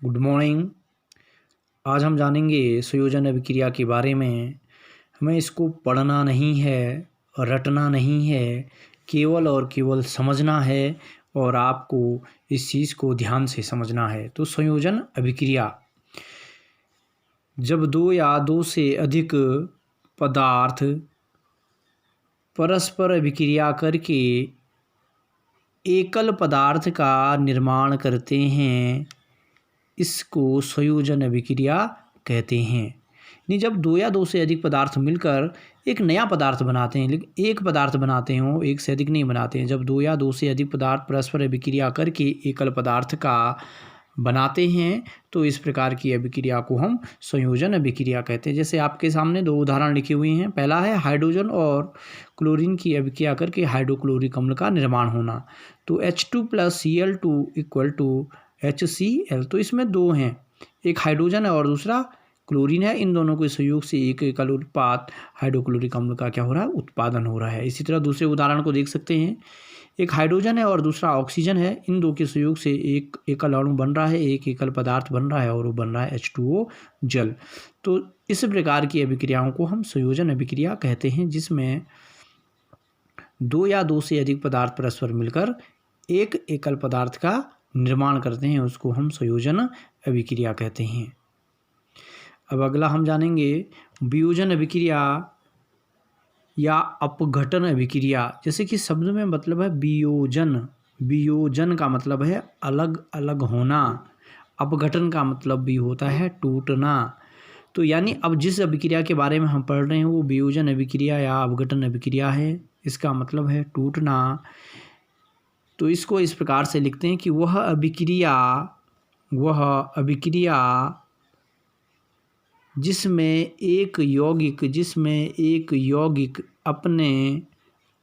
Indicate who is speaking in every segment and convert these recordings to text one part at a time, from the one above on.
Speaker 1: Good morning. आज हम जानेंगे संयोजन अभिक्रिया के बारे में। हमें इसको पढ़ना नहीं है, रटना नहीं है, केवल और केवल समझना है और आपको इस चीज़ को ध्यान से समझना है। तो संयोजन अभिक्रिया, जब दो या दो से अधिक पदार्थ परस्पर अभिक्रिया करके एकल पदार्थ का निर्माण करते हैं, इसको संयोजन अभिक्रिया कहते हैं। नहीं, जब दो या दो से अधिक पदार्थ मिलकर एक नया पदार्थ बनाते हैं, लेकिन एक पदार्थ बनाते हो, एक से अधिक नहीं बनाते हैं। जब दो या दो से अधिक पदार्थ परस्पर अभिक्रिया करके एकल पदार्थ का बनाते हैं तो इस प्रकार की अभिक्रिया को हम संयोजन अभिक्रिया कहते हैं। जैसे आपके सामने दो उदाहरण लिखे हुए हैं। पहला है हाइड्रोजन और क्लोरीन की अभिक्रिया करके हाइड्रोक्लोरिक अम्ल का निर्माण होना। तो H2 + Cl2 = HCl। तो इसमें दो हैं, एक हाइड्रोजन है और दूसरा क्लोरीन है। इन दोनों के संयोग से एक एकल उत्पाद हाइड्रोक्लोरिक अम्ल का क्या हो रहा है, उत्पादन हो रहा है। इसी तरह दूसरे उदाहरण को देख सकते हैं। एक हाइड्रोजन है और दूसरा ऑक्सीजन है। इन दो के संयोग से एक एकल अणु बन रहा है, एक एकल पदार्थ बन रहा है और वो बन रहा है H2O जल। तो इस प्रकार की अभिक्रियाओं को हम संयोजन अभिक्रिया कहते हैं, जिसमें दो या दो से अधिक पदार्थ परस्पर मिलकर एक एकल पदार्थ का निर्माण करते हैं, उसको हम संयोजन अभिक्रिया कहते हैं। अब अगला हम जानेंगे वियोजन अभिक्रिया या अपघटन अभिक्रिया। जैसे कि शब्द में मतलब है वियोजन। वियोजन का मतलब है अलग अलग होना। अपघटन का मतलब भी होता है टूटना। तो यानी अब जिस अभिक्रिया के बारे में हम पढ़ रहे हैं वो वियोजन अभिक्रिया या अपघटन अभिक्रिया है। इसका मतलब है टूटना। तो इसको इस प्रकार से लिखते हैं कि वह अभिक्रिया जिसमें एक यौगिक अपने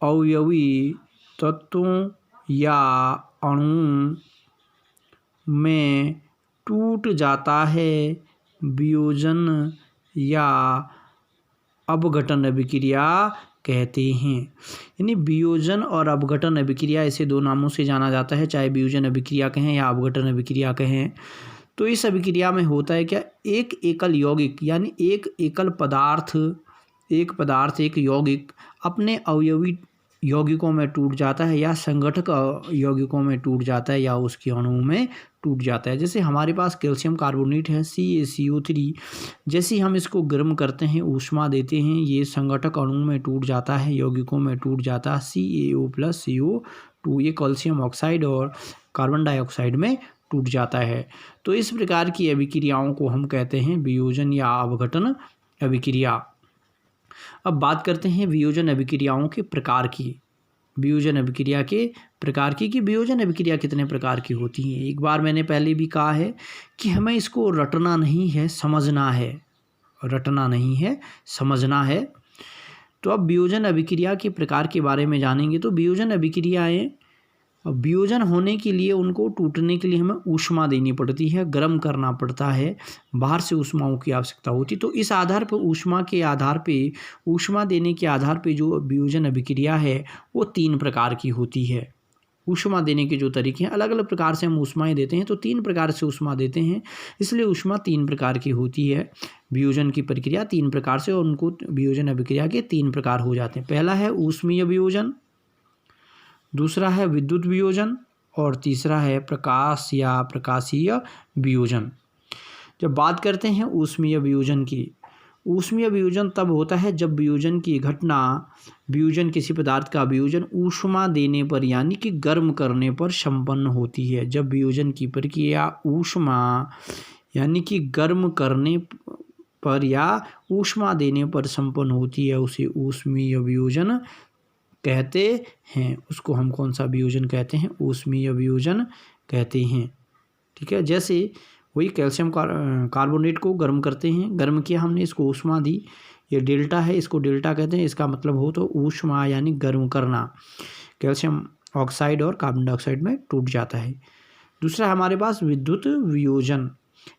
Speaker 1: अवयवी तत्वों या अणुओं में टूट जाता है, वियोजन या अपघटन अभिक्रिया कहते हैं। यानी वियोजन और अपघटन अभिक्रिया, इसे दो नामों से जाना जाता है, चाहे वियोजन अभिक्रिया कहें या अपघटन अभिक्रिया कहें। तो इस अभिक्रिया में होता है क्या, एक एकल यौगिक यानी एक एकल पदार्थ, एक यौगिक अपने अवयवी यौगिकों में टूट जाता है या संगठक यौगिकों में टूट जाता है या उसके अणुओं में टूट जाता है। जैसे हमारे पास कैल्शियम कार्बोनेट है CaCO3। जैसे हम इसको गर्म करते हैं, ऊष्मा देते हैं, ये संगठक अणुओं में टूट जाता है, यौगिकों में टूट जाता है CaO + CO2। ये कैल्शियम ऑक्साइड और कार्बन डाइऑक्साइड में टूट जाता है। तो इस प्रकार की अभिक्रियाओं को हम कहते हैं वियोजन या अपघटन अभिक्रिया। अब बात करते हैं वियोजन अभिक्रियाओं के प्रकार की। वियोजन अभिक्रिया के प्रकार की, कि वियोजन अभिक्रिया कितने प्रकार की होती हैं। एक बार मैंने पहले भी कहा है कि हमें इसको रटना नहीं है, समझना है। रटना नहीं है, समझना है। तो अब वियोजन अभिक्रिया के प्रकार के बारे में जानेंगे। तो वियोजन अभिक्रियाएं, वियोजन होने के लिए, उनको टूटने के लिए हमें ऊष्मा देनी पड़ती है, गर्म करना पड़ता है, बाहर से ऊष्माओं की आवश्यकता होती है। तो इस आधार पर, ऊष्मा देने के आधार पे जो वियोजन अभिक्रिया है वो तीन प्रकार की होती है। ऊष्मा देने के जो तरीके हैं, अलग अलग प्रकार से हम ऊष्माएं देते हैं, तो तीन प्रकार से ऊष्मा देते हैं, इसलिए ऊष्मा तीन प्रकार की होती है। वियोजन की प्रक्रिया तीन प्रकार से, और उनको वियोजन अभिक्रिया के तीन प्रकार हो जाते हैं। पहला है ऊष्मीय वियोजन, दूसरा है विद्युत वियोजन और तीसरा है प्रकाश या प्रकाशीय वियोजन। जब बात करते हैं ऊष्मीय वियोजन की, ऊष्मीय वियोजन तब होता है जब वियोजन की घटना, वियोजन किसी पदार्थ का वियोजन ऊष्मा देने पर यानी कि गर्म करने पर संपन्न होती है। जब वियोजन की प्रक्रिया ऊष्मा यानी कि गर्म करने पर या ऊष्मा देने पर संपन्न होती है, उसे ऊष्मीय वियोजन कहते हैं। उसको हम कौन सा वियोजन कहते हैं, ऊष्मीय वियोजन कहते हैं। ठीक है, जैसे वही कैल्शियम कार्बोनेट को गर्म करते हैं, गर्म किया हमने, इसको ऊष्मा दी, ये डेल्टा है, इसको डेल्टा कहते हैं। इसका मतलब हो तो ऊष्मा यानी गर्म करना, कैल्शियम ऑक्साइड और कार्बन डाइऑक्साइड में टूट जाता है। दूसरा हमारे पास विद्युत वियोजन,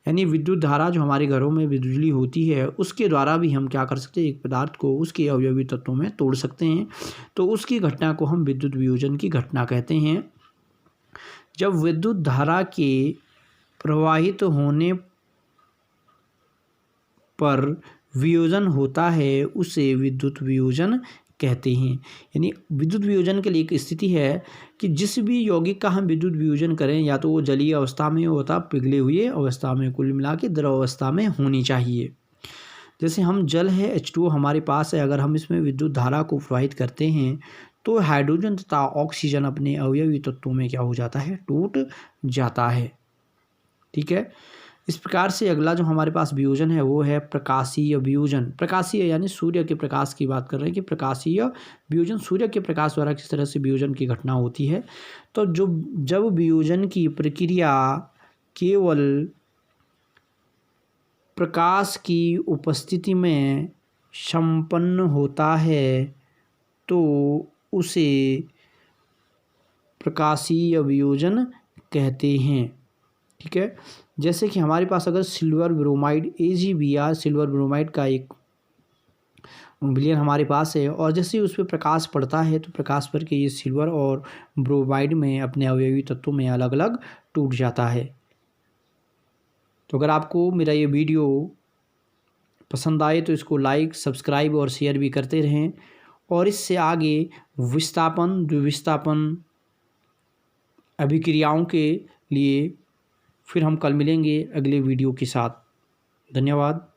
Speaker 1: यानी विद्युत धारा जो हमारे घरों में बिजली होती है उसके द्वारा भी हम क्या कर सकते हैं, एक पदार्थ को उसके अवयवी तत्वों में तोड़ सकते हैं। तो उसकी घटना को हम विद्युत वियोजन की घटना कहते हैं। जब विद्युत धारा के प्रवाहित होने पर वियोजन होता है उसे विद्युत वियोजन कहते हैं। यानी विद्युत वियोजन के लिए एक स्थिति है कि जिस भी यौगिक का हम विद्युत वियोजन करें या तो वो जलीय अवस्था में होता, पिघले हुए अवस्था में, कुल मिला के द्रव अवस्था में होनी चाहिए। जैसे हम जल है H2O हमारे पास है, अगर हम इसमें विद्युत धारा को प्रवाहित करते हैं तो हाइड्रोजन तथा ऑक्सीजन अपने अवयवी तत्वों में क्या हो जाता है, टूट जाता है। ठीक है। इस प्रकार से अगला जो हमारे पास वियोजन है वो है प्रकाशीय वियोजन। प्रकाशीय यानी सूर्य के प्रकाश की बात कर रहे हैं कि प्रकाशीय वियोजन सूर्य के प्रकाश द्वारा किस तरह से वियोजन की घटना होती है। तो जब वियोजन की प्रक्रिया केवल प्रकाश की उपस्थिति में संपन्न होता है तो उसे प्रकाशीय वियोजन कहते हैं। ठीक है। जैसे कि हमारे पास अगर silver bromide AgBr silver bromide का एक विलयन हमारे पास है और जैसे उस पर प्रकाश पड़ता है तो प्रकाश पर के ये सिल्वर और ब्रोमाइड में अपने अवयवी तत्वों में अलग अलग टूट जाता है। तो अगर आपको मेरा ये वीडियो पसंद आए तो इसको लाइक, सब्सक्राइब और शेयर भी करते रहें और इससे आगे विस्थापन, द्विविस्थापन अभिक्रियाओं के लिए फिर हम कल मिलेंगे अगले वीडियो के साथ। धन्यवाद।